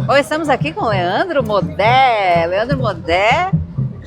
Hoje estamos aqui com o Leandro Modé. Leandro Modé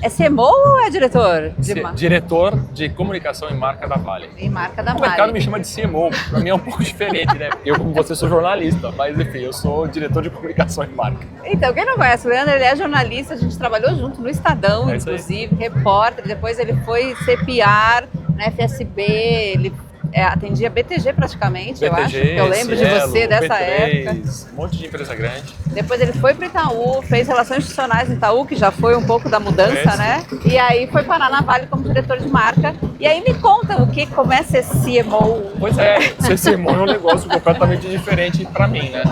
é CMO ou é diretor? Diretor de comunicação e marca da Vale. E marca da O Vale. mercado me chama de CMO, pra mim é um pouco diferente, né? Eu, como você, sou jornalista, mas enfim, eu sou diretor de comunicação e marca. Então, quem não conhece o Leandro, ele é jornalista, a gente trabalhou junto no Estadão, inclusive, repórter, depois ele foi ser PR na FSB, ele atendia BTG praticamente, BTG, eu acho, que eu lembro de você dessa B3, época. Um monte de empresa grande. Depois ele foi para o Itaú, fez relações institucionais no Itaú, que já foi um pouco da mudança, né? E aí foi parar na Vale como diretor de marca. E aí me conta como é ser CMO. Pois é, ser CMO é um negócio completamente diferente para mim, né?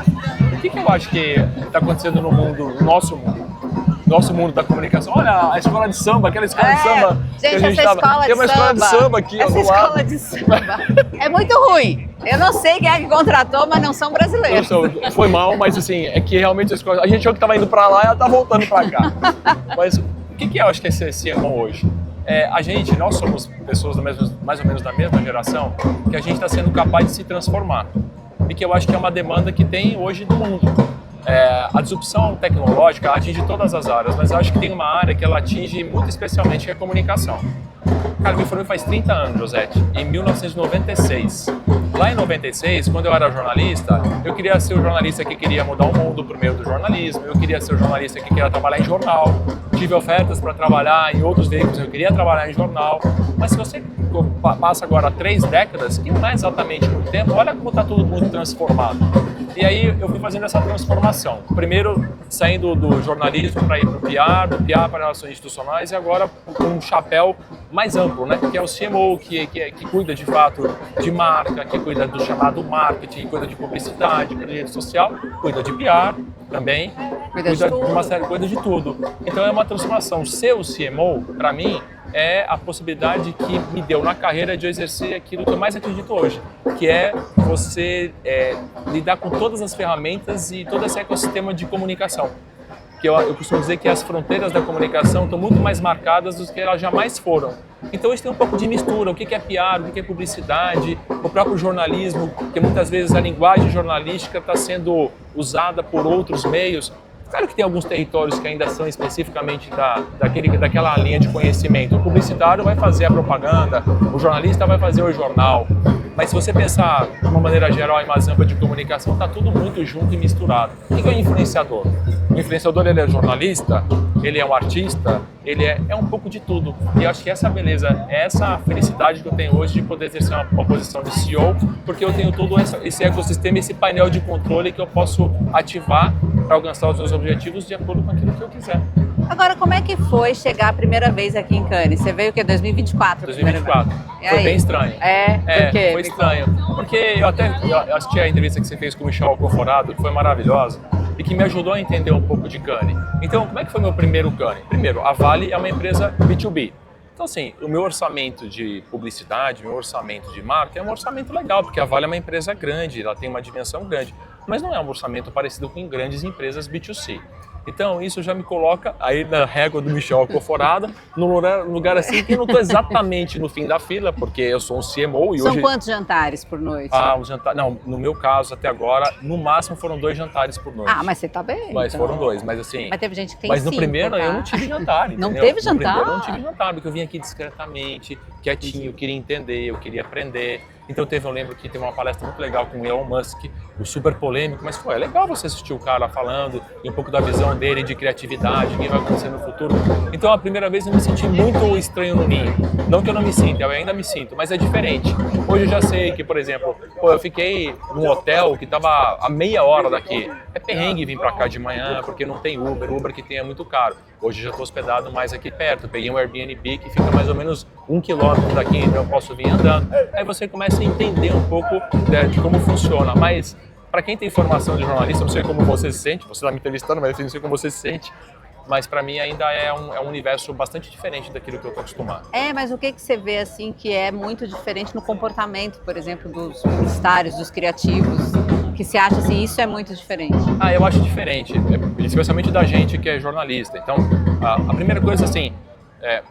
O que eu acho que está acontecendo no mundo, no nosso mundo da comunicação? Olha, a escola de samba, aquela escola de samba gente, que a gente essa tava... Tem uma escola de samba aqui essa do escola lado. de samba é muito ruim. Eu não sei quem é que contratou, mas não são brasileiros. Foi mal, mas assim, é que realmente a escola... A gente achou que estava indo para lá e ela tá voltando para cá. Mas o que eu acho que é ser CMO hoje? Nós somos pessoas mais ou menos da mesma geração, que a gente está sendo capaz de se transformar. E que eu acho que é uma demanda que tem hoje do mundo. A disrupção tecnológica atinge todas as áreas, mas eu acho que tem uma área que ela atinge muito especialmente, que é a comunicação. Cara, eu me formei faz 30 anos, Josete, em 1996. Lá em 96, quando eu era jornalista, eu queria ser o jornalista que queria mudar o mundo por meio do jornalismo, eu queria ser o jornalista que queria trabalhar em jornal, tive ofertas para trabalhar em outros veículos, eu queria trabalhar em jornal, mas se você passa agora 3 décadas, que não é exatamente muito tempo, olha como está todo mundo transformado. E aí eu fui fazendo essa transformação. Primeiro saindo do jornalismo para ir para o PR, do PR para relações institucionais e agora com um chapéu mais amplo, né? Que é o CMO, que cuida de fato de marca, que cuida do chamado marketing, cuida de publicidade, cuida de rede social, cuida de PR também, cuida de uma série, cuida de tudo. Então é uma transformação. Ser o CMO, para mim, é a possibilidade que me deu na carreira de eu exercer aquilo que eu mais acredito hoje, que é você lidar com todas as ferramentas e todo esse ecossistema de comunicação. Que eu costumo dizer que as fronteiras da comunicação estão muito mais marcadas do que elas jamais foram. Então isso tem um pouco de mistura, o que é PR, o que é publicidade, o próprio jornalismo, que muitas vezes a linguagem jornalística está sendo usada por outros meios. Claro que tem alguns territórios que ainda são especificamente daquela linha de conhecimento. O publicitário vai fazer a propaganda, o jornalista vai fazer o jornal. Mas se você pensar de uma maneira geral e mais ampla de comunicação, está tudo muito junto e misturado. O que é o influenciador? O influenciador, ele é jornalista, ele é um artista, ele é um pouco de tudo. E eu acho que essa beleza, essa felicidade que eu tenho hoje de poder exercer uma posição de CEO, porque eu tenho todo esse ecossistema, esse painel de controle que eu posso ativar para alcançar os meus objetivos de acordo com aquilo que eu quiser. Agora, como é que foi chegar a primeira vez aqui em Cannes? Você veio o quê? 2024? 2024. Foi bem estranho. Por quê? Foi estranho. Porque eu assisti a entrevista que você fez com o Michel Alcoforado, que foi maravilhosa, e que me ajudou a entender um pouco de Cannes. Então, como é que foi meu primeiro Cannes? Primeiro, a Vale é uma empresa B2B. Então, assim, o meu orçamento de publicidade, meu orçamento de marca é um orçamento legal, porque a Vale é uma empresa grande, ela tem uma dimensão grande, mas não é um orçamento parecido com grandes empresas B2C. Então, isso já me coloca aí na régua do Michel Alcoforada, num lugar assim que eu não estou exatamente no fim da fila, porque eu sou um CMO e São hoje... quantos jantares por noite? Não, no meu caso, até agora, no máximo foram 2 jantares por noite. Mas você tá bem. Mas então. Foram 2, mas assim... Mas teve gente que tem Mas no 5, primeiro tá? eu não tive jantar, Não entendeu? teve jantar? No primeiro eu não tive jantar, porque eu vim aqui discretamente, quietinho, eu queria entender, eu queria aprender. Então eu lembro que teve uma palestra muito legal com o Elon Musk, o super polêmico, mas é legal você assistir o cara falando e um pouco da visão dele de criatividade, o que vai acontecer no futuro. Então a primeira vez eu me senti muito estranho no ninho. Não que eu não me sinta, eu ainda me sinto, mas é diferente. Hoje eu já sei que, por exemplo, eu fiquei num hotel que estava a meia hora daqui. É perrengue vir para cá de manhã, porque não tem Uber que tem é muito caro. Hoje eu já estou hospedado mais aqui perto, peguei um Airbnb que fica mais ou menos 1 quilômetro daqui, então eu posso vir andando. Aí você começa a entender um pouco de como funciona, mas para quem tem formação de jornalista, não sei como você se sente, você está me entrevistando, mas eu não sei como você se sente, mas para mim ainda é um universo bastante diferente daquilo que eu estou acostumado. Mas o que você vê assim que é muito diferente no comportamento, por exemplo, dos publicitários, dos criativos, que você acha assim, isso é muito diferente? Eu acho diferente, especialmente da gente que é jornalista. Então, a primeira coisa assim,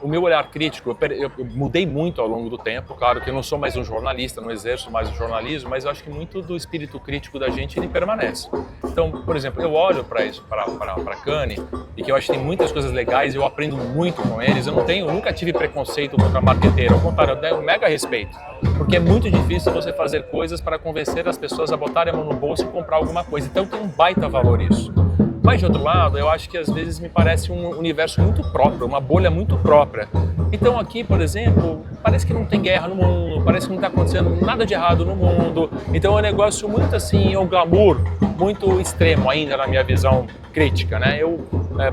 o meu olhar crítico, eu mudei muito ao longo do tempo. Claro que eu não sou mais um jornalista, não exerço mais o jornalismo, mas eu acho que muito do espírito crítico da gente, ele permanece. Então, por exemplo, eu olho para isso, para Cannes, e que eu acho que tem muitas coisas legais, eu aprendo muito com eles. Eu nunca tive preconceito contra marqueteiro, ao contrário, eu tenho um mega respeito, porque é muito difícil você fazer coisas para convencer as pessoas a botarem a mão no bolso e comprar alguma coisa. Então tem um baita valor isso. Mas de outro lado, eu acho que às vezes me parece um universo muito próprio, uma bolha muito própria. Então aqui, por exemplo, parece que não tem guerra no mundo, parece que não está acontecendo nada de errado no mundo. Então é um negócio muito assim, um glamour muito extremo ainda na minha visão crítica, né? Eu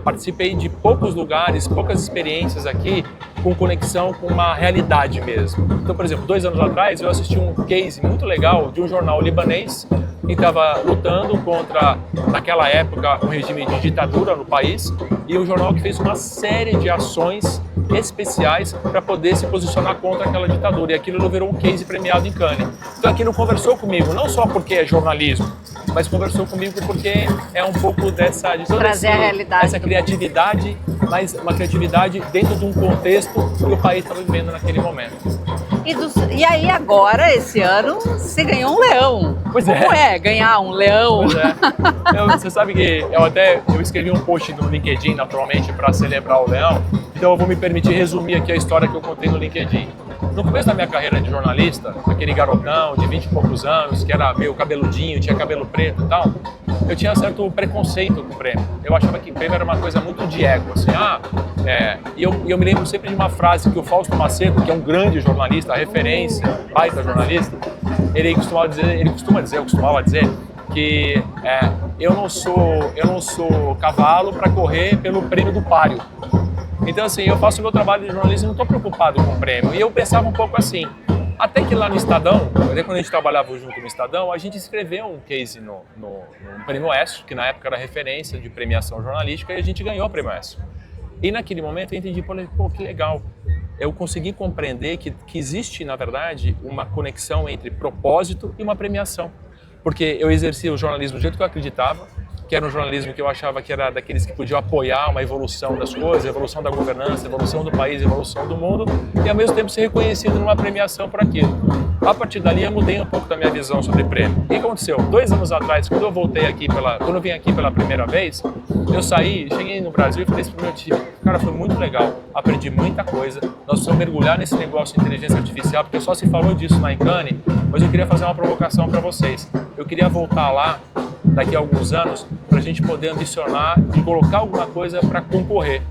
participei de poucos lugares, poucas experiências aqui com conexão com uma realidade mesmo. Então, por exemplo, 2 anos atrás eu assisti um case muito legal de um jornal libanês que estava lutando contra, naquela época, um regime de ditadura no país, e um jornal que fez uma série de ações especiais para poder se posicionar contra aquela ditadura, e aquilo virou um case premiado em Cannes. Então aquilo conversou comigo, não só porque é jornalismo, mas conversou comigo porque é um pouco de toda trazer a realidade, essa criatividade, mas uma criatividade dentro de um contexto que o país estava vivendo naquele momento. E aí agora, esse ano, você ganhou um leão. Pois Como é ganhar um leão? Pois é. Você sabe que eu escrevi um post no LinkedIn, naturalmente, para celebrar o leão, então eu vou me permitir resumir aqui a história que eu contei no LinkedIn. No começo da minha carreira de jornalista, aquele garotão de 20 e poucos anos, que era meio cabeludinho, tinha cabelo preto e tal, eu tinha certo preconceito com o prêmio. Eu achava que o prêmio era uma coisa muito de ego, assim, e eu me lembro sempre de uma frase que o Fausto Macedo, que é um grande jornalista, referência, baita jornalista, ele costumava dizer que eu não sou cavalo para correr pelo prêmio do páreo. Então, assim, eu faço o meu trabalho de jornalista e não estou preocupado com o prêmio. E eu pensava um pouco assim, até que lá no Estadão, quando a gente trabalhava junto no Estadão, a gente escreveu um case no Prêmio ESSO, que na época era referência de premiação jornalística, e a gente ganhou o Prêmio ESSO. E naquele momento eu entendi, pô, que legal. Eu consegui compreender que existe, na verdade, uma conexão entre propósito e uma premiação. Porque eu exercia o jornalismo do jeito que eu acreditava, que era um jornalismo que eu achava que era daqueles que podiam apoiar uma evolução das coisas, evolução da governança, evolução do país, evolução do mundo, e ao mesmo tempo ser reconhecido numa premiação por aquilo. A partir dali eu mudei um pouco da minha visão sobre prêmio. O que aconteceu? 2 anos atrás, quando eu vim aqui pela primeira vez, eu cheguei no Brasil e falei isso pro meu time, cara, foi muito legal, aprendi muita coisa, nós precisamos mergulhar nesse negócio de inteligência artificial, porque só se falou disso na Cannes, mas eu queria fazer uma provocação para vocês. Eu queria voltar lá daqui a alguns anos para a gente poder ambicionar e colocar alguma coisa para concorrer.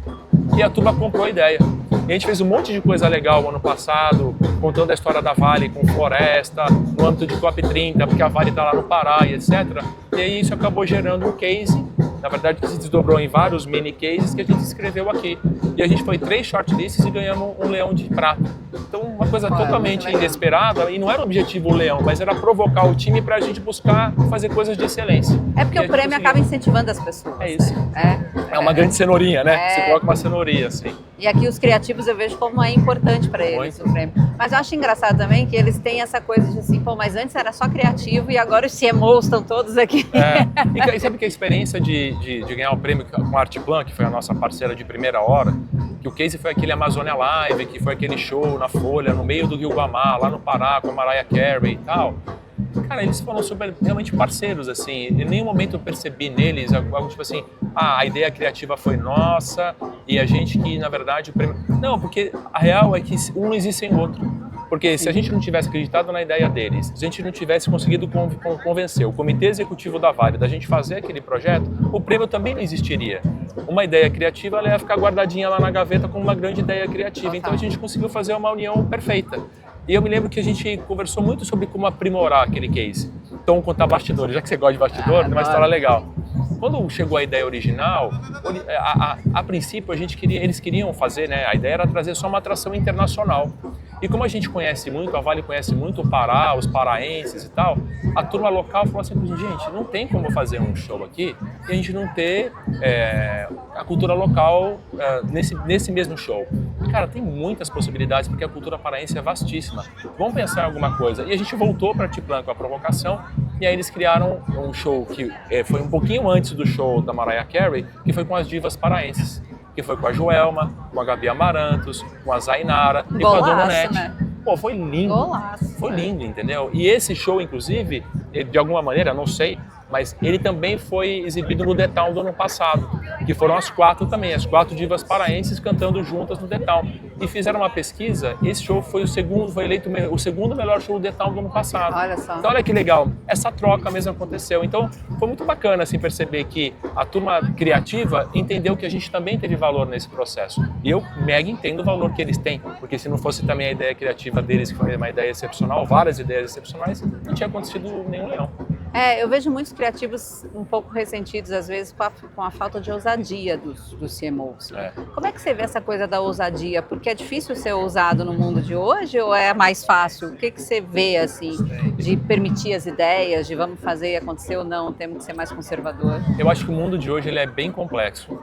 E a turma comprou a ideia. E a gente fez um monte de coisa legal ano passado, contando a história da Vale com floresta, no âmbito de COP30, porque a Vale está lá no Pará e etc. E aí isso acabou gerando um case, na verdade que se desdobrou em vários mini cases que a gente escreveu aqui. E a gente foi 3 shortlists e ganhamos um leão de prata. Então uma coisa totalmente inesperada, e não era o objetivo o leão, mas era provocar o time para a gente buscar fazer coisas de excelência. É porque o prêmio acaba incentivando as pessoas. É isso. É uma grande cenourinha, né? Você coloca uma cenourinha, assim. E aqui os criativos eu vejo como é importante para eles o prêmio. Mas eu acho engraçado também que eles têm essa coisa de assim, pô, mas antes era só criativo e agora os CMOs estão todos aqui. E sabe que a experiência de ganhar o prêmio com a Artplan, que foi a nossa parceira de primeira hora, que o case foi aquele Amazônia Live, que foi aquele show na Folha, no meio do Rio Guamá, lá no Pará, com a Mariah Carey e tal. Cara, eles foram super, realmente parceiros, assim. Em nenhum momento eu percebi neles algo tipo assim, a ideia criativa foi nossa e a gente que, na verdade, o prêmio... Não, porque a real é que um não existe sem o outro. Porque se a gente não tivesse acreditado na ideia deles, se a gente não tivesse conseguido convencer o comitê executivo da Vale da gente fazer aquele projeto, o prêmio também não existiria. Uma ideia criativa, ela ia ficar guardadinha lá na gaveta como uma grande ideia criativa. Então a gente conseguiu fazer uma união perfeita. E eu me lembro que a gente conversou muito sobre como aprimorar aquele case. Então, contar bastidores, já que você gosta de bastidor, tem uma história legal. Quando chegou a ideia original, a princípio eles queriam fazer, né? A ideia era trazer só uma atração internacional. E como a gente conhece muito, a Vale conhece muito o Pará, os paraenses e tal, a turma local falou assim, gente, não tem como fazer um show aqui e a gente não ter a cultura local nesse mesmo show. Cara, tem muitas possibilidades porque a cultura paraense é vastíssima. Vamos pensar em alguma coisa. E a gente voltou para a Artplan com a provocação e aí eles criaram um show que foi um pouquinho antes do show da Mariah Carey, que foi com as divas paraenses. que foi com a Joelma, com a Gabi Amarantos, com a Zainara e com a Dona Nete. Né? Pô, foi lindo. Golaço. Foi lindo, entendeu? E esse show, inclusive, de alguma maneira, não sei, mas ele também foi exibido no The Town do ano passado, que foram as 4 também, as 4 divas paraenses cantando juntas no The Town. E fizeram uma pesquisa, esse show foi eleito o segundo melhor show do The Town do ano passado. Olha só. Então olha que legal, essa troca mesmo aconteceu. Então foi muito bacana assim, perceber que a turma criativa entendeu que a gente também teve valor nesse processo. E eu mega entendo o valor que eles têm, porque se não fosse também a ideia criativa deles, que foi uma ideia excepcional, várias ideias excepcionais, não tinha acontecido nenhum leão. Eu vejo muitos criativos um pouco ressentidos, às vezes, com a falta de ousadia dos CMOs. Como é que você vê essa coisa da ousadia? Porque é difícil ser ousado no mundo de hoje ou é mais fácil? O que você vê, assim, de permitir as ideias, de vamos fazer e acontecer ou não, temos que ser mais conservador? Eu acho que o mundo de hoje ele é bem complexo.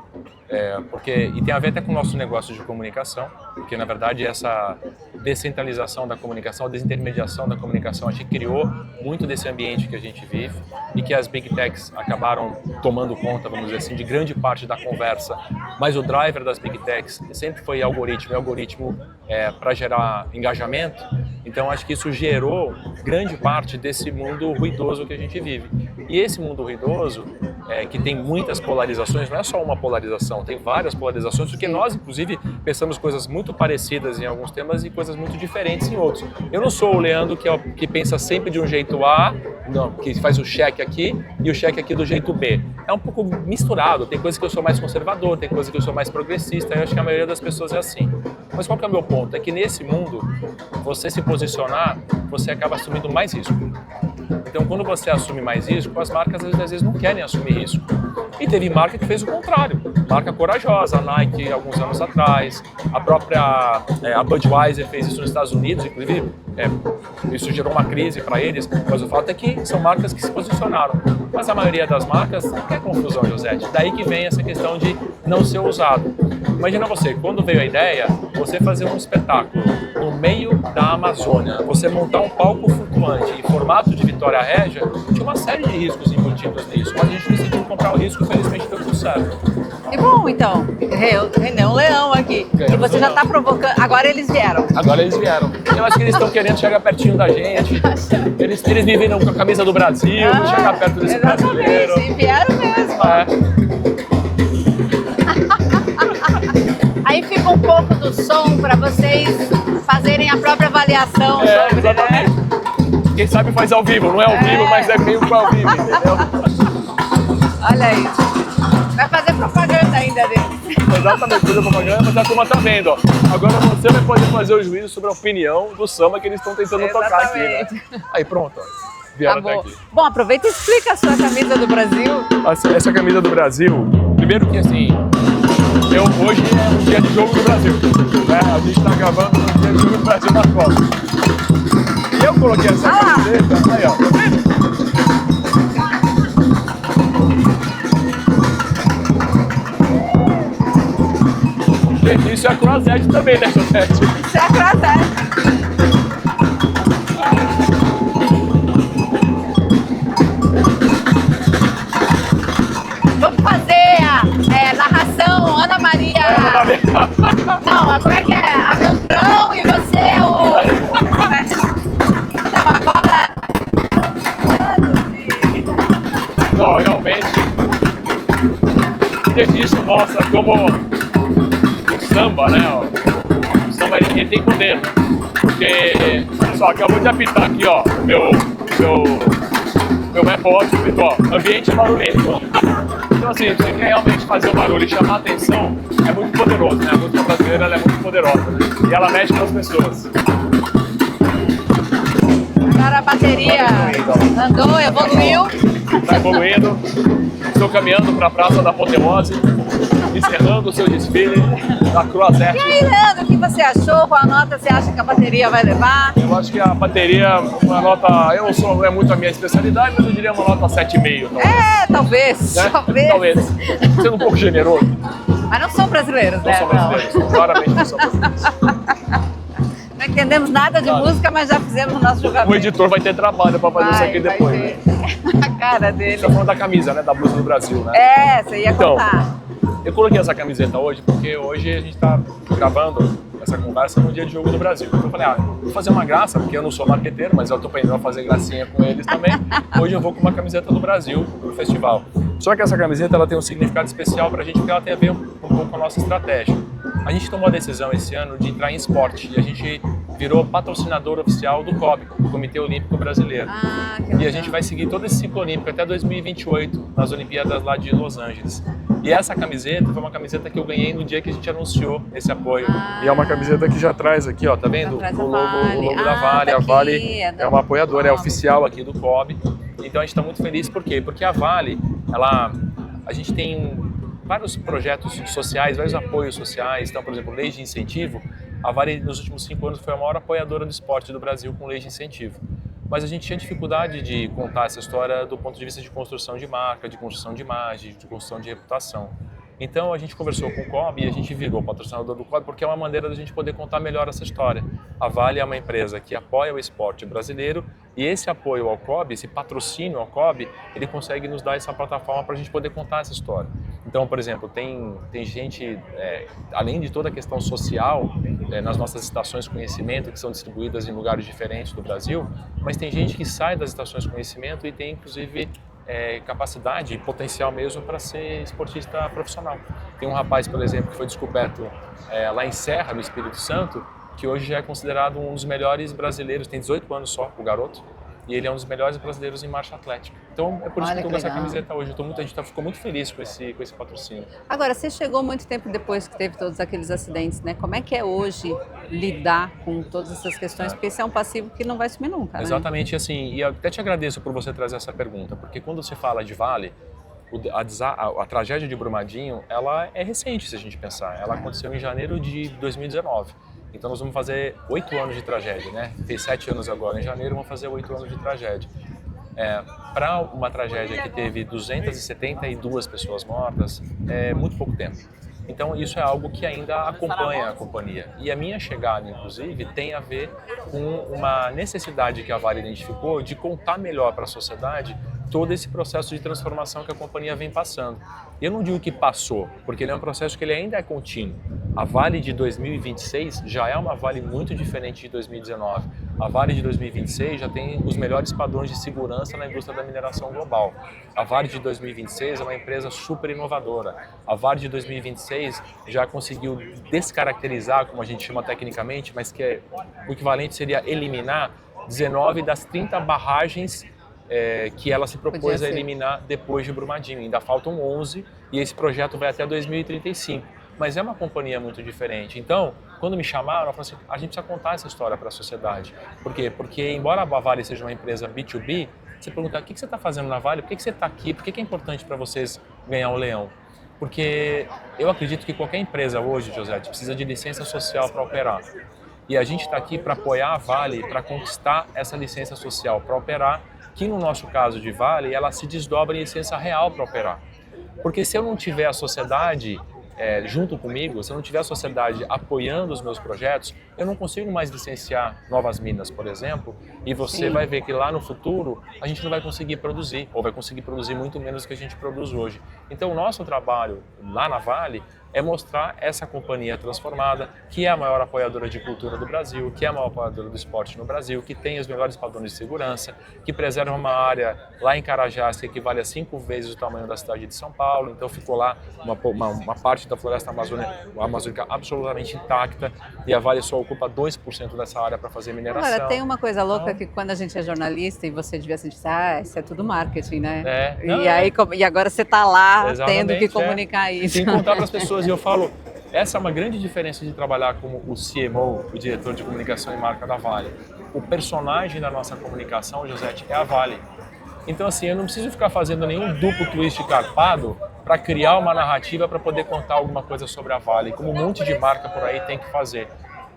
E tem a ver até com o nosso negócio de comunicação, porque na verdade essa descentralização da comunicação, a desintermediação da comunicação, a gente criou muito desse ambiente que a gente vive e que as Big Techs acabaram tomando conta, vamos dizer assim, de grande parte da conversa. Mas o driver das Big Techs sempre foi algoritmo para gerar engajamento. Então acho que isso gerou grande parte desse mundo ruidoso que a gente vive. E esse mundo ruidoso, que tem muitas polarizações, não é só uma polarização, tem várias polarizações, porque nós, inclusive, pensamos coisas muito parecidas em alguns temas e coisas muito diferentes em outros. Eu não sou o Leandro que pensa sempre de um jeito A, não, que faz o cheque aqui e o cheque aqui do jeito B. É um pouco misturado, tem coisas que eu sou mais conservador, tem coisas que eu sou mais progressista, eu acho que a maioria das pessoas é assim. Mas qual que é o meu ponto? É que nesse mundo, você se posicionar, você acaba assumindo mais risco. Então, quando você assume mais risco, as marcas às vezes não querem assumir risco. E teve marca que fez o contrário. Marca corajosa, a Nike alguns anos atrás, a própria a Budweiser fez isso nos Estados Unidos, inclusive isso gerou uma crise para eles, mas o fato é que são marcas que se posicionaram. Mas a maioria das marcas não quer confusão, Josete. Daí que vem essa questão de não ser ousado. Imagina você, quando veio a ideia, você fazer um espetáculo no meio da Amazônia, você montar um palco flutuante em formato de Vitória Régia, tinha uma série de riscos embutidos nisso, mas a gente decidiu comprar o risco e felizmente deu tudo certo. Que bom, então. Rendeu um leão aqui. E você já está provocando. Agora eles vieram. Agora eles vieram. Eu acho que eles estão querendo chegar pertinho da gente. Eles vivem com a camisa do Brasil, chegar perto desse brasileiro. E vieram mesmo. Aí fica um pouco do som para vocês fazerem a própria avaliação sobre, exatamente. Né? Quem sabe faz ao vivo, não é ao vivo, mas é meio que ao vivo, entendeu? Olha isso. Vai fazer propaganda ainda deles. Exatamente, fazer propaganda, mas a turma tá vendo, ó. Agora você vai poder fazer o juízo sobre a opinião do samba que eles estão tentando tocar aqui, né? Aí pronto, ó. Vieram até aqui. Bom, aproveita e explica a sua camisa do Brasil. Essa camisa do Brasil, primeiro que assim, hoje é um dia de jogo do Brasil, né? A gente tá gravando um dia de jogo do Brasil na Copa. E eu coloquei essa camiseta, aí ó, tá vendo? Isso é a Croazete também, né, Josete? Isso é a Croazete. Vamos fazer a narração Ana Maria. Não, como é que é? A Beltrão e você é o... Não, agora... Não, realmente... Isso mostra como... samba, né? O samba ele tem poder, porque, olha só, acabou de apitar aqui, ó, meu repórter, ó, ambiente barulhento. Então assim, se você quer realmente fazer o barulho e chamar a atenção, é muito poderoso, né? A música brasileira ela é muito poderosa, né? E ela mexe com as pessoas. Agora a bateria andou, evoluiu. Está evoluindo. Estou caminhando para a Praça da Apoteose, encerrando o seu desfile da Croazete. E aí, Leandro, o que você achou? Qual nota você acha que a bateria vai levar? Eu acho que a bateria, uma nota, não é muito a minha especialidade, mas eu diria uma nota 7,5. Talvez. Né? Talvez. Sendo um pouco generoso. Mas não são brasileiros, né? Não são brasileiros, claramente não são brasileiros. Não entendemos nada de música, mas já fizemos o nosso julgamento. O editor vai ter trabalho para fazer isso aqui depois. Né? A cara dele. Você tá falando da camisa, né? Da blusa do Brasil, né? Você ia contar. Eu coloquei essa camiseta hoje porque hoje a gente está gravando essa conversa no dia de jogo do Brasil. Então eu falei, vou fazer uma graça, porque eu não sou marqueteiro, mas eu estou aprendendo a fazer gracinha com eles também. Hoje eu vou com uma camiseta do Brasil pro festival. Só que essa camiseta ela tem um significado especial pra gente, porque ela tem a ver um pouco com a nossa estratégia. A gente tomou a decisão esse ano de entrar em esporte e a gente virou patrocinador oficial do COB, do Comitê Olímpico Brasileiro. E a gente vai seguir todo esse ciclo olímpico até 2028, nas Olimpíadas lá de Los Angeles. E essa camiseta foi uma camiseta que eu ganhei no dia que a gente anunciou esse apoio. E é uma camiseta que já traz aqui, ó, tá vendo? O logo da Vale. Tá, a Vale é uma apoiadora, é oficial aqui do COB. Então a gente está muito feliz, por quê? Porque a Vale, a gente tem vários projetos sociais, vários apoios sociais. Então, por exemplo, leis de incentivo. A Vale, nos últimos 5 anos, foi a maior apoiadora do esporte do Brasil com leis de incentivo. Mas a gente tinha dificuldade de contar essa história do ponto de vista de construção de marca, de construção de imagem, de construção de reputação. Então a gente conversou com o COB e a gente virou patrocinador do COB porque é uma maneira da gente poder contar melhor essa história. A Vale é uma empresa que apoia o esporte brasileiro e esse apoio ao COB, esse patrocínio ao COB, ele consegue nos dar essa plataforma para a gente poder contar essa história. Então, por exemplo, tem gente, além de toda a questão social, nas nossas estações de conhecimento, que são distribuídas em lugares diferentes do Brasil, mas tem gente que sai das estações de conhecimento e tem, inclusive, capacidade e potencial mesmo para ser esportista profissional. Tem um rapaz, por exemplo, que foi descoberto lá em Serra, no Espírito Santo, que hoje já é considerado um dos melhores brasileiros, tem 18 anos só, o garoto, e ele é um dos melhores brasileiros em marcha atlética. Então é por isso que eu estou com essa camiseta hoje. A gente ficou muito feliz com esse patrocínio. Agora, você chegou muito tempo depois que teve todos aqueles acidentes, né? Como é que é hoje lidar com todas essas questões? Porque esse é um passivo que não vai sumir nunca, né? Exatamente, assim, e eu até te agradeço por você trazer essa pergunta, porque quando você fala de Vale, a tragédia de Brumadinho, ela é recente, se a gente pensar. Ela aconteceu em janeiro de 2019. Então nós vamos fazer 8 anos de tragédia, né? Fez 7 anos agora, em janeiro vamos fazer 8 anos de tragédia. Para uma tragédia que teve 272 pessoas mortas, é muito pouco tempo. Então isso é algo que ainda acompanha a companhia. E a minha chegada, inclusive, tem a ver com uma necessidade que a Vale identificou de contar melhor para a sociedade todo esse processo de transformação que a companhia vem passando. Eu não digo que passou, porque ele é um processo que ele ainda é contínuo. A Vale de 2026 já é uma Vale muito diferente de 2019. A Vale de 2026 já tem os melhores padrões de segurança na indústria da mineração global. A Vale de 2026 é uma empresa super inovadora. A Vale de 2026 já conseguiu descaracterizar, como a gente chama tecnicamente, mas que o equivalente seria eliminar 19 das 30 barragens que ela se propôs a eliminar depois de Brumadinho. Ainda faltam 11 e esse projeto vai até 2035. Mas é uma companhia muito diferente. Então, quando me chamaram, eu falei assim, a gente precisa contar essa história para a sociedade. Por quê? Porque, embora a Vale seja uma empresa B2B, você pergunta, o que você está fazendo na Vale? Por que você está aqui? Por que é importante para vocês ganhar um leão? Porque eu acredito que qualquer empresa hoje, José, precisa de licença social para operar. E a gente está aqui para apoiar a Vale, para conquistar essa licença social para operar, que no nosso caso de Vale, ela se desdobra em licença real para operar. Porque se eu não tiver a sociedade junto comigo, se eu não tiver a sociedade apoiando os meus projetos, eu não consigo mais licenciar novas minas, por exemplo, e você vai ver que lá no futuro a gente não vai conseguir produzir, ou vai conseguir produzir muito menos do que a gente produz hoje. Então o nosso trabalho lá na Vale é mostrar essa companhia transformada, que é a maior apoiadora de cultura do Brasil, que é a maior apoiadora do esporte no Brasil, que tem os melhores padrões de segurança, que preserva uma área lá em Carajás que equivale a 5 vezes o tamanho da cidade de São Paulo. Então ficou lá uma parte da floresta amazônica absolutamente intacta e a Vale só ocupa 2% dessa área para fazer mineração. Agora, tem uma coisa louca que quando a gente é jornalista e você devia se dizer, isso é tudo marketing, né? E agora você está lá tendo que comunicar isso. Tem que contar para as pessoas. E eu falo, essa é uma grande diferença de trabalhar como o CMO, o diretor de comunicação e marca da Vale. O personagem da nossa comunicação, Josete, é a Vale. Então, assim, eu não preciso ficar fazendo nenhum duplo twist carpado para criar uma narrativa para poder contar alguma coisa sobre a Vale, como um monte de marca por aí tem que fazer.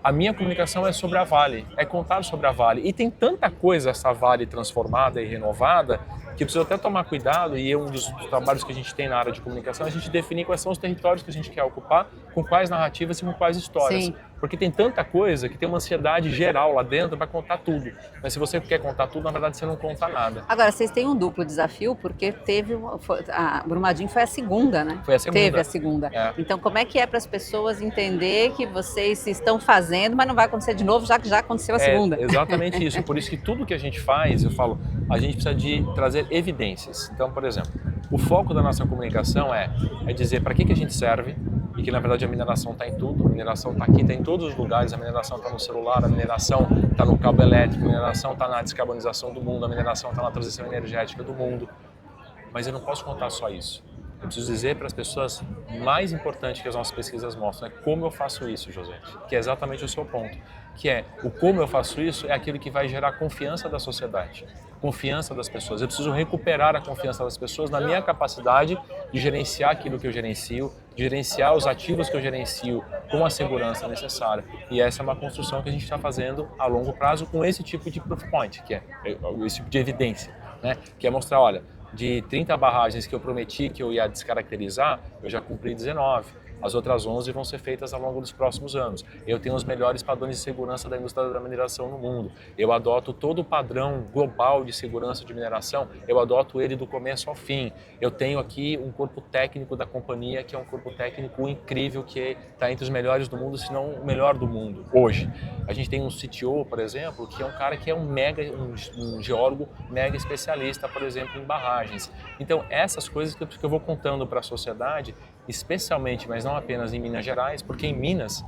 A minha comunicação é sobre a Vale, é contar sobre a Vale. E tem tanta coisa essa Vale transformada e renovada que eu preciso até tomar cuidado, e um dos trabalhos que a gente tem na área de comunicação é a gente definir quais são os territórios que a gente quer ocupar, com quais narrativas e com quais histórias. Porque tem tanta coisa que tem uma ansiedade geral lá dentro para contar tudo. Mas se você quer contar tudo, na verdade você não conta nada. Agora, vocês têm um duplo desafio, porque a Brumadinho foi a segunda, né? Foi a segunda. Teve a segunda. É. Então, como é que é para as pessoas entender que vocês estão fazendo, mas não vai acontecer de novo, já que já aconteceu a segunda? Exatamente isso. Por isso que tudo que a gente faz, eu falo, a gente precisa de trazer evidências. Então, por exemplo, o foco da nossa comunicação é dizer para que a gente serve, e que na verdade a mineração está em tudo, a mineração está aqui, está em todos os lugares, a mineração está no celular, a mineração está no cabo elétrico, a mineração está na descarbonização do mundo, a mineração está na transição energética do mundo. Mas eu não posso contar só isso. Eu preciso dizer para as pessoas, mais importante que as nossas pesquisas mostram, é como eu faço isso, José, que é exatamente o seu ponto, que é o como eu faço isso é aquilo que vai gerar confiança da sociedade, confiança das pessoas. Eu preciso recuperar a confiança das pessoas na minha capacidade de gerenciar aquilo que eu gerencio, de gerenciar os ativos que eu gerencio com a segurança necessária. E essa é uma construção que a gente está fazendo a longo prazo com esse tipo de proof point, que é esse tipo de evidência, né? Que é mostrar, olha, de 30 barragens que eu prometi que eu ia descaracterizar, eu já cumpri 19. As outras 11 vão ser feitas ao longo dos próximos anos. Eu tenho os melhores padrões de segurança da indústria da mineração no mundo. Eu adoto todo o padrão global de segurança de mineração, eu adoto ele do começo ao fim. Eu tenho aqui um corpo técnico da companhia, que é um corpo técnico incrível, que está entre os melhores do mundo, se não o melhor do mundo, hoje. A gente tem um CTO, por exemplo, que é um cara que é um geólogo mega especialista, por exemplo, em barragens. Então, essas coisas que eu vou contando para a sociedade, especialmente, mas não apenas em Minas Gerais, porque em Minas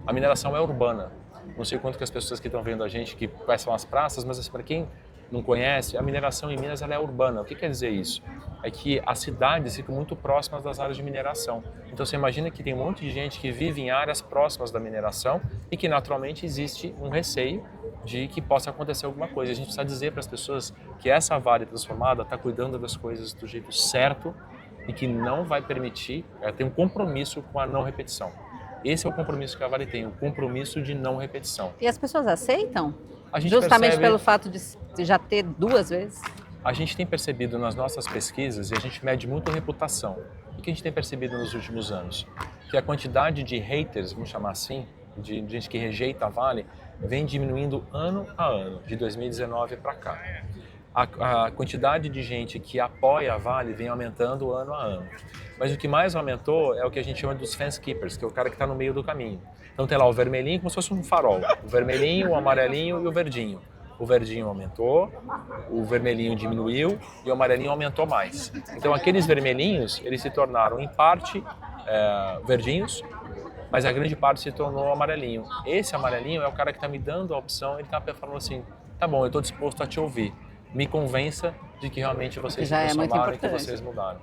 a mineração é urbana. Não sei quanto que as pessoas que estão vendo a gente que passam as praças, mas assim, para quem não conhece, a mineração em Minas ela é urbana. O que quer dizer isso? É que as cidades ficam muito próximas das áreas de mineração. Então você imagina que tem um monte de gente que vive em áreas próximas da mineração e que naturalmente existe um receio de que possa acontecer alguma coisa. A gente precisa dizer para as pessoas que essa Vale transformada está cuidando das coisas do jeito certo e que não vai permitir, tem um compromisso com a não repetição. Esse é o compromisso que a Vale tem, o compromisso de não repetição. E as pessoas aceitam? A gente justamente percebe, pelo fato de já ter 2 vezes? A gente tem percebido nas nossas pesquisas, e a gente mede muito a reputação, o que a gente tem percebido nos últimos anos? Que a quantidade de haters, vamos chamar assim, de gente que rejeita a Vale, vem diminuindo ano a ano, de 2019 para cá. A quantidade de gente que apoia a Vale vem aumentando ano a ano. Mas o que mais aumentou é o que a gente chama dos fence keepers, que é o cara que está no meio do caminho. Então tem lá o vermelhinho como se fosse um farol. O vermelhinho, o amarelinho e o verdinho. O verdinho aumentou, o vermelhinho diminuiu e o amarelinho aumentou mais. Então aqueles vermelhinhos, eles se tornaram em parte verdinhos, mas a grande parte se tornou amarelinho. Esse amarelinho é o cara que está me dando a opção, ele está falando assim, tá bom, eu estou disposto a te ouvir. Me convença de que realmente vocês se transformaram e que vocês mudaram.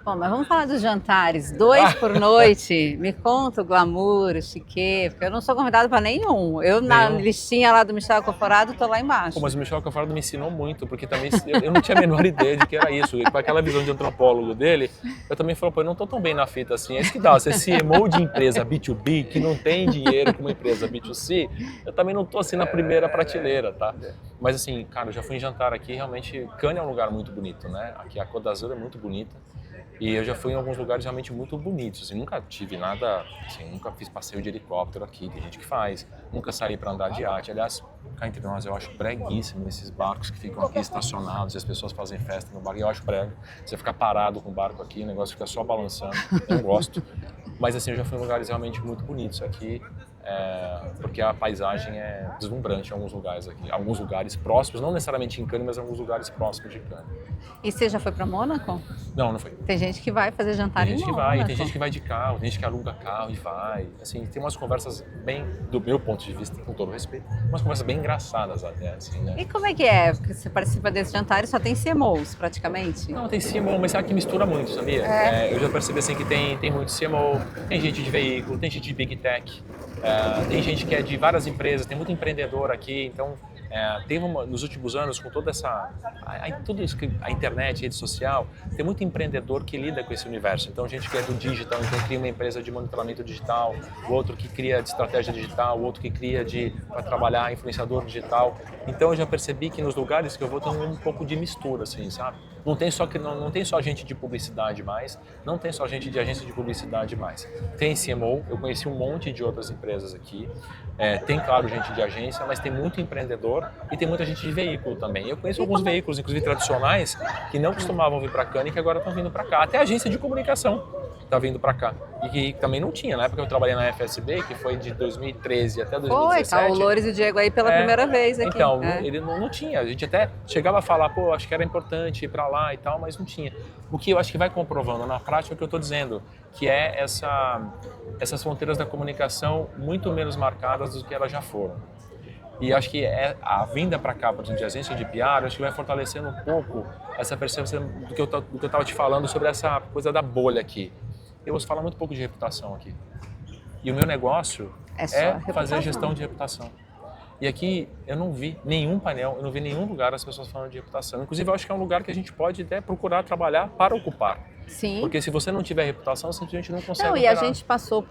Bom, mas vamos falar dos jantares. 2 por noite. Me conta o glamour, o chiquê, porque eu não sou convidada para nenhum. Eu, na listinha lá do Michel Coforado, estou lá embaixo. Pô, mas o Michel Coforado me ensinou muito, porque também eu não tinha a menor ideia de que era isso. E com aquela visão de antropólogo dele, eu também falei, pô, eu não estou tão bem na fita assim. É isso que dá, você CMO de empresa B2B, que não tem dinheiro como empresa B2C, eu também não estou assim na primeira prateleira, tá? Mas assim, cara, eu já fui em jantar aqui, realmente, Cannes é um lugar muito bonito, né? Aqui a Côte d'Azur é muito bonita. E eu já fui em alguns lugares realmente muito bonitos, assim, nunca tive nada, assim, nunca fiz passeio de helicóptero aqui, tem gente que faz, nunca saí para andar de iate. Aliás, cá entre nós, eu acho breguíssimo esses barcos que ficam aqui estacionados e as pessoas fazem festa no barco, eu acho brega. Você ficar parado com o barco aqui, o negócio fica só balançando, eu não gosto. Mas assim, eu já fui em lugares realmente muito bonitos aqui, porque a paisagem é deslumbrante em alguns lugares aqui, alguns lugares próximos, não necessariamente em Cannes, mas em alguns lugares próximos de Cannes. E você já foi para Mônaco? Não, não foi. Tem gente que vai fazer jantar em Mônaco. Tem gente que vai de carro, tem gente que aluga carro e vai. Assim, tem umas conversas bem, do meu ponto de vista, com todo respeito, umas conversas bem engraçadas até, assim, né? E como é que é? Porque você participa desse jantar e só tem CMOs, praticamente? Não, tem CMO, mas sabe que mistura muito, sabia? Eu já percebi assim que tem muito CMO, tem gente de veículo, tem gente de Big Tech, tem gente que é de várias empresas, tem muito empreendedor aqui, então nos últimos anos, com toda tudo isso que a internet, rede social, tem muito empreendedor que lida com esse universo. Então, gente que é do digital, então cria uma empresa de monitoramento digital, o outro que cria de estratégia digital, o outro que cria para trabalhar influenciador digital. Então, eu já percebi que nos lugares que eu vou tem um pouco de mistura, assim, sabe? Não tem só, não tem só gente de publicidade mais, não tem só gente de agência de publicidade mais. Tem CMO, eu conheci um monte de outras empresas aqui, tem, claro, gente de agência, mas tem muito empreendedor e tem muita gente de veículo também. Eu conheço alguns veículos, inclusive tradicionais, que não costumavam vir para Cannes e que agora estão vindo para cá. Até agência de comunicação está vindo para cá. E que também não tinha. Na época eu trabalhei na FSB, que foi de 2013 até 2017. Foi, tá o Loures e o Diego aí pela primeira vez aqui. Então, ele não tinha. A gente até chegava a falar, pô, acho que era importante ir para lá e tal, mas não tinha. O que eu acho que vai comprovando na prática é o que eu estou dizendo, que é essas fronteiras da comunicação muito menos marcadas do que elas já foram. E acho que a vinda para cá, por exemplo, de agência de PR, acho que vai fortalecendo um pouco essa percepção do que eu estava te falando sobre essa coisa da bolha aqui. Eu ouço falar muito pouco de reputação aqui. E o meu negócio é fazer a gestão de reputação. E aqui eu não vi nenhum painel, eu não vi nenhum lugar as pessoas falando de reputação. Inclusive, eu acho que é um lugar que a gente pode até procurar trabalhar para ocupar. Sim. Porque se você não tiver reputação, simplesmente não consegue Não, operar. e a gente passou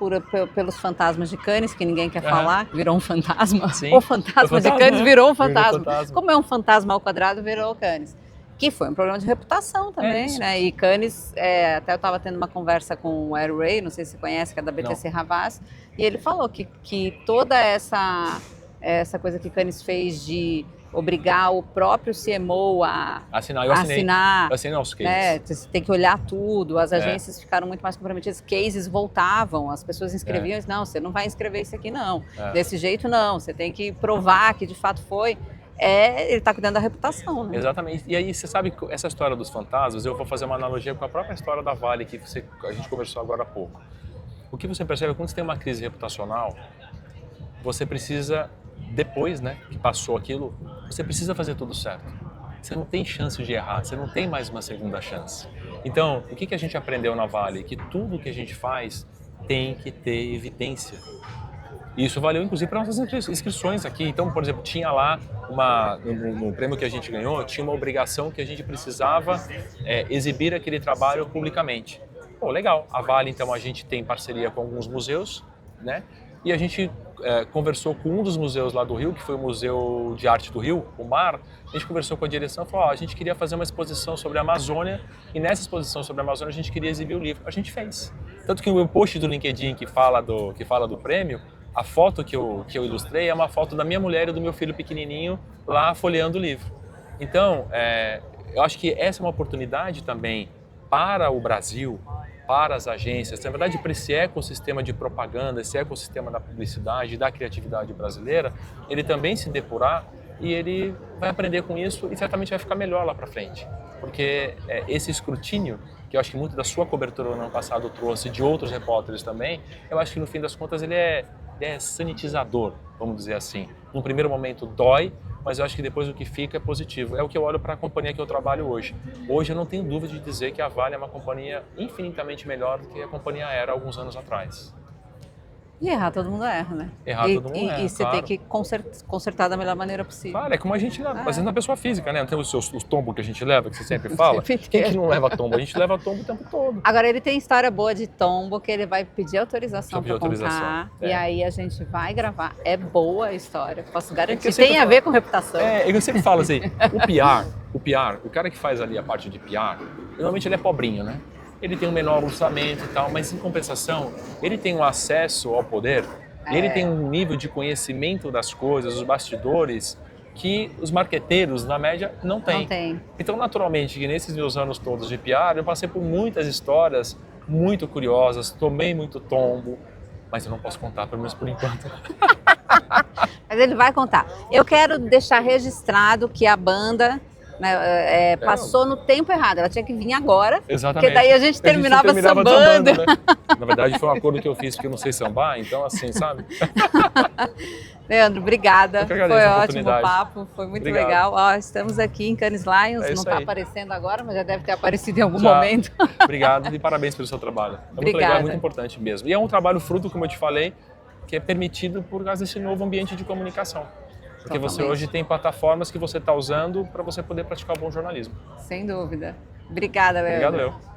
pelos fantasmas de Cannes, que ninguém quer falar, virou um fantasma. Sim. O fantasma de Cannes virou um fantasma. fantasma. Como é um fantasma ao quadrado, virou Cannes. Que foi um problema de reputação também, né? E Cannes, até eu estava tendo uma conversa com o Air Ray, não sei se você conhece, que é da BTC Havas, e ele falou que toda essa coisa que Cannes fez de obrigar o próprio CMO a assinar. Eu assinei os cases. Você tem que olhar tudo, as agências ficaram muito mais comprometidas, cases voltavam, as pessoas inscreviam, não, você não vai inscrever isso aqui não, desse jeito não, você tem que provar que de fato foi. Ele está cuidando da reputação, né? Exatamente. E aí, você sabe, essa história dos fantasmas, eu vou fazer uma analogia com a própria história da Vale, que a gente conversou agora há pouco. O que você percebe é que quando você tem uma crise reputacional, você precisa, depois, né, que passou aquilo, você precisa fazer tudo certo. Você não tem chance de errar, você não tem mais uma segunda chance. Então, o que a gente aprendeu na Vale? Que tudo que a gente faz tem que ter evidência. E isso valeu, inclusive, para nossas inscrições aqui. Então, por exemplo, tinha lá, no prêmio que a gente ganhou, tinha uma obrigação que a gente precisava exibir aquele trabalho publicamente. Pô, legal. A Vale, então, a gente tem parceria com alguns museus, né? E a gente conversou com um dos museus lá do Rio, que foi o Museu de Arte do Rio, o MAR. A gente conversou com a direção e falou, a gente queria fazer uma exposição sobre a Amazônia, e nessa exposição sobre a Amazônia a gente queria exibir o livro. A gente fez. Tanto que o meu post do LinkedIn que fala do prêmio, a foto que eu ilustrei é uma foto da minha mulher e do meu filho pequenininho lá folheando o livro. Então, eu acho que essa é uma oportunidade também para o Brasil, para as agências, na verdade, para esse ecossistema de propaganda, esse ecossistema da publicidade, da criatividade brasileira, ele também se depurar e ele vai aprender com isso e certamente vai ficar melhor lá para frente. Porque esse escrutínio, que eu acho que muito da sua cobertura no ano passado trouxe, de outros repórteres também, eu acho que no fim das contas ele é sanitizador, vamos dizer assim. Num primeiro momento dói, mas eu acho que depois o que fica é positivo. É o que eu olho para a companhia que eu trabalho hoje. Hoje eu não tenho dúvida de dizer que a Vale é uma companhia infinitamente melhor do que a companhia era há alguns anos atrás. E errar todo mundo erra, né? Todo mundo erra, e você tem que consertar da melhor maneira possível. Claro, é como a gente leva, fazendo a pessoa física, né? Não tem os tombos que a gente leva, que você sempre fala? Quem que não leva tombo? A gente leva tombo o tempo todo. Agora, ele tem história boa de tombo, que ele vai pedir autorização para contar, e aí a gente vai gravar. É boa a história, posso garantir. Tem a ver com reputação. Eu sempre falo assim, o PR, o cara que faz ali a parte de PR, normalmente ele é pobrinho, né? Ele tem um menor orçamento e tal, mas em compensação, ele tem um acesso ao poder, ele tem um nível de conhecimento das coisas, os bastidores, que os marqueteiros, na média, não têm. Não tem. Então, naturalmente, que nesses meus anos todos de PR, eu passei por muitas histórias muito curiosas, tomei muito tombo, mas eu não posso contar, pelo menos por enquanto. Mas ele vai contar. Eu quero deixar registrado que a banda... passou no tempo errado, ela tinha que vir agora, exatamente. Porque daí a gente terminava sambando. Né? Na verdade foi um acordo que eu fiz porque eu não sei sambar, então assim, sabe? Leandro, obrigada, foi ótimo o papo, foi muito Obrigado. Legal. Estamos aqui em Cannes Lions, não está aparecendo agora, mas já deve ter aparecido em algum momento. Obrigado e parabéns pelo seu trabalho. É muito legal, é muito importante mesmo. E é um trabalho fruto, como eu te falei, que é permitido por causa desse novo ambiente de comunicação. Porque você hoje tem plataformas que você está usando para você poder praticar o bom jornalismo. Sem dúvida. Obrigada, Leandro. Obrigado, eu.